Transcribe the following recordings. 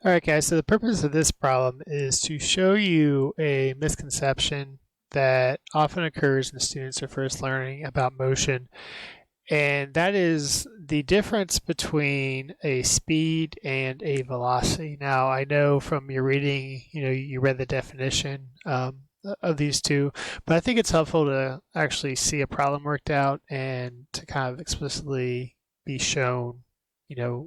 All right, guys, so the purpose of this problem is to show you a misconception that often occurs when students are first learning about motion, and that is the difference between a speed and a velocity. Now, I know from your reading, you read the definition of these two, but I think it's helpful to actually see a problem worked out and to kind of explicitly be shown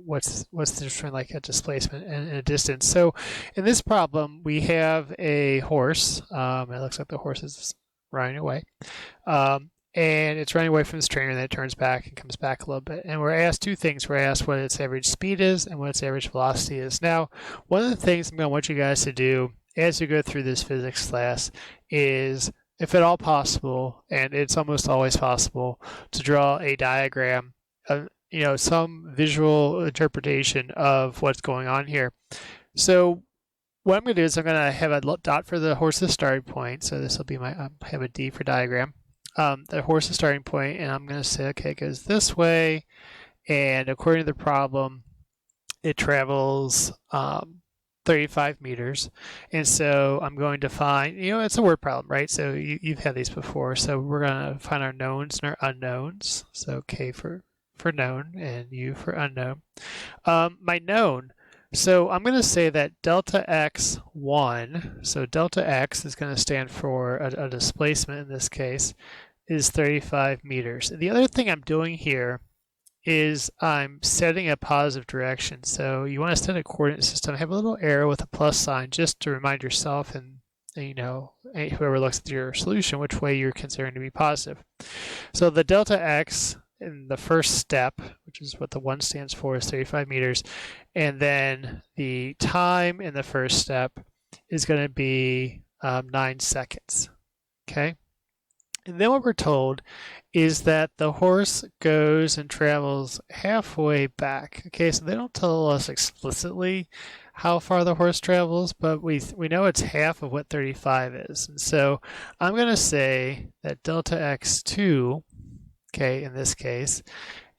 what's the difference between like a displacement and a distance. So in this problem we have a horse. It looks like the horse is running away, and it's running away from this trainer, and then it turns back and comes back a little bit, and we're asked two things. We're asked what its average speed is and what its average velocity is. Now, one of the things I'm going to want you guys to do as you go through this physics class is, if at all possible, and it's almost always possible, to draw a diagram of some visual interpretation of what's going on here. So what I'm going to do is I'm going to have a dot for the horse's starting point. So this will be my, I have a D for diagram. The horse's starting point, and I'm going to say, okay, it goes this way, and according to the problem, it travels 35 meters. And so I'm going to find, it's a word problem, right? So you've had these before. So we're going to find our knowns and our unknowns. So K for known and U for unknown. My known, so I'm going to say that delta x1, so delta x is going to stand for a displacement in this case, is 35 meters. And the other thing I'm doing here is I'm setting a positive direction. So you want to set a coordinate system, have a little arrow with a plus sign just to remind yourself and whoever looks at your solution which way you're considering to be positive. So the delta x in the first step, which is what the 1 stands for, is 35 meters. And then the time in the first step is going to be 9 seconds. Okay? And then what we're told is that the horse goes and travels halfway back. Okay, so they don't tell us explicitly how far the horse travels, but we know it's half of what 35 is. And so I'm going to say that delta x2, okay, in this case,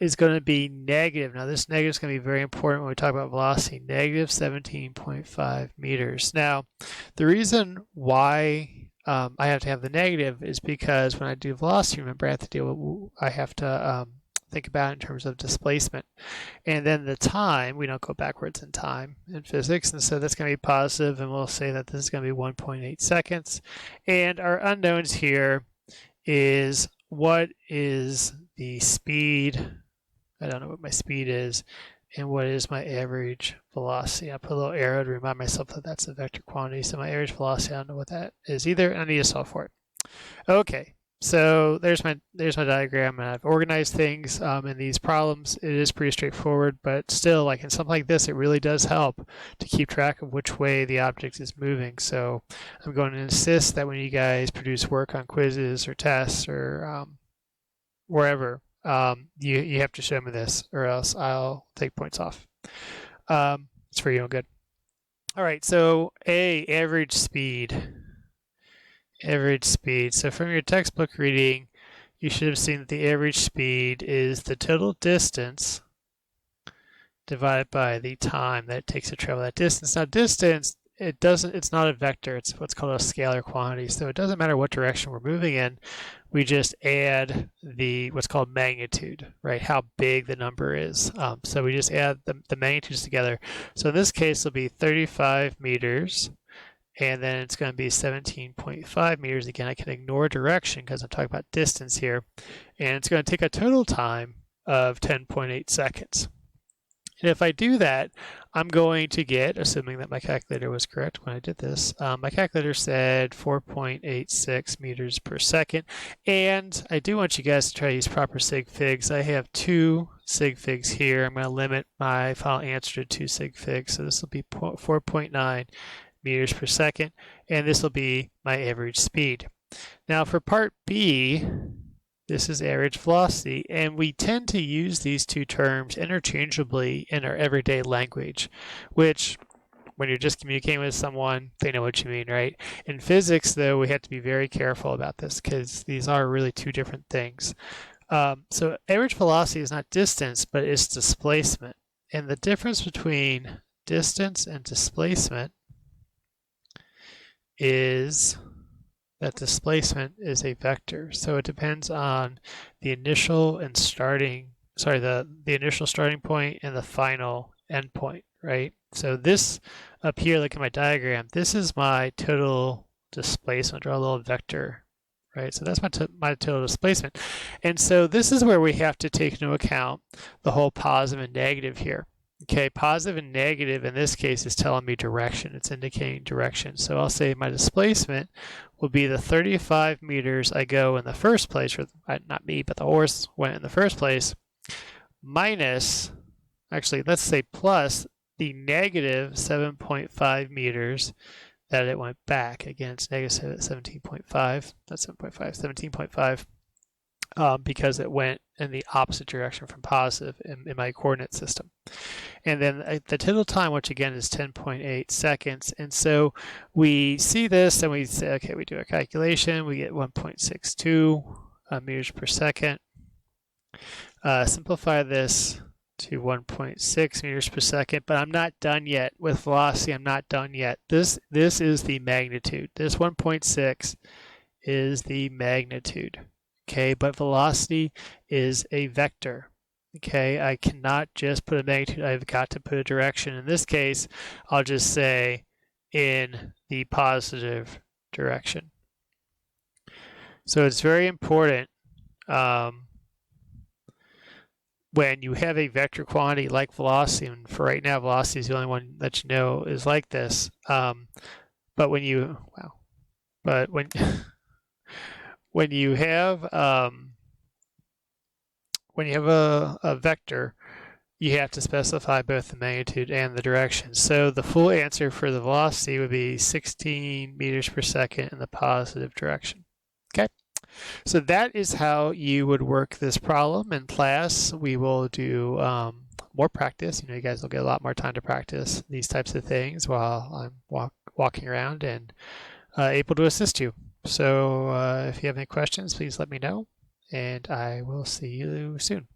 is going to be negative. Now, this negative is going to be very important when we talk about velocity, negative 17.5 meters. Now, the reason why I have to have the negative is because when I do velocity, remember, I have to think about it in terms of displacement. And then the time, we don't go backwards in time in physics, and so that's going to be positive, and we'll say that this is going to be 1.8 seconds. And our unknowns here is, what is the speed? I don't know what my speed is. And what is my average velocity? I put a little arrow to remind myself that that's a vector quantity. So my average velocity, I don't know what that is either, and I need to solve for it. Okay, so there's my diagram, and I've organized things in these problems. It is pretty straightforward, but still, like in something like this, it really does help to keep track of which way the object is moving. So I'm going to insist that when you guys produce work on quizzes or tests or wherever, you have to show me this, or else I'll take points off. It's for your own good. All right, so average speed. Average speed. So from your textbook reading, you should have seen that the average speed is the total distance divided by the time that it takes to travel that distance. Now, distance, it's not a vector, it's what's called a scalar quantity. So it doesn't matter what direction we're moving in, we just add the what's called magnitude, right? How big the number is. So we just add the magnitudes together. So in this case, it'll be 35 meters, and then it's going to be 17.5 meters. Again, I can ignore direction because I'm talking about distance here. And it's going to take a total time of 10.8 seconds. And if I do that, I'm going to get, assuming that my calculator was correct when I did this, my calculator said 4.86 meters per second. And I do want you guys to try to use proper sig figs. I have 2 sig figs here. I'm going to limit my final answer to 2 sig figs. So this will be 4.9 meters per second, and this will be my average speed. Now for part B, this is average velocity, and we tend to use these two terms interchangeably in our everyday language, which when you're just communicating with someone, they know what you mean, right? In physics, though, we have to be very careful about this because these are really two different things. So average velocity is not distance, but it's displacement. And the difference between distance and displacement is a vector. So it depends on the initial and starting, the initial starting point and the final end point, right? So this up here, look at my diagram, this is my total displacement. Draw a little vector, right? So that's my total displacement. And so this is where we have to take into account the whole positive and negative here. Okay, positive and negative in this case is telling me direction. It's indicating direction. So I'll say my displacement will be the 35 meters I go in the first place, or not me, but the horse went in the first place, minus, actually, let's say plus the negative 7.5 meters that it went back. Again, it's negative 17.5, not 7.5, 17.5, because it went in the opposite direction from positive in my coordinate system. And then the total time, which again is 10.8 seconds. And so we see this and we say, okay, we do a calculation, we get 1.62 meters per second. Simplify this to 1.6 meters per second, but I'm not done yet with velocity. I'm not done yet. This is the magnitude. This 1.6 is the magnitude. Okay, but velocity is a vector. Okay, I cannot just put a magnitude, I've got to put a direction. In this case, I'll just say in the positive direction. So it's very important when you have a vector quantity like velocity, and for right now, velocity is the only one that you know is like this. But when you, when you have a vector, you have to specify both the magnitude and the direction. So the full answer for the velocity would be 16 meters per second in the positive direction. Okay, so that is how you would work this problem in class. We will do more practice. You guys will get a lot more time to practice these types of things while I'm walking around and able to assist you. So if you have any questions, please let me know, and I will see you soon.